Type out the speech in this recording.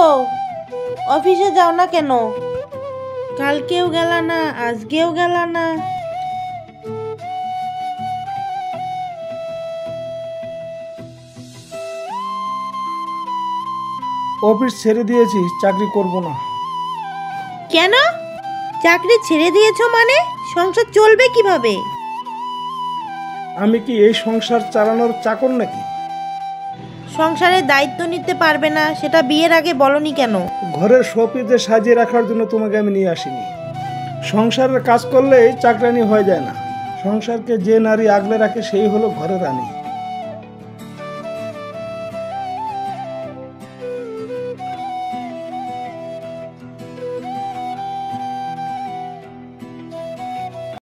গো, অফিসে যাও না কেন? কালকেও গেলা না, আজকেও গেলা না। অফিস ছেড়ে দিয়েছি, চাকরি করব না। কেন? চাকরি ছেড়ে দিয়েছো মানে? সংসার চলবে কিভাবে? আমি কি এই সংসার চালানোর চাকর নাকি? সংসারের দায়িত্ব নিতে পারবে না সেটা বিয়ের আগে বলনি কেন? ঘরের শোপিসে সাজিয়ে রাখার জন্য তোমাকে আমি নিয়ে আসিনি। সংসারের কাজ করলেই চাকরানি হয়ে যায় না। সংসারকে যে নারী আগলে রাখে সেই হলো ঘরের রানী।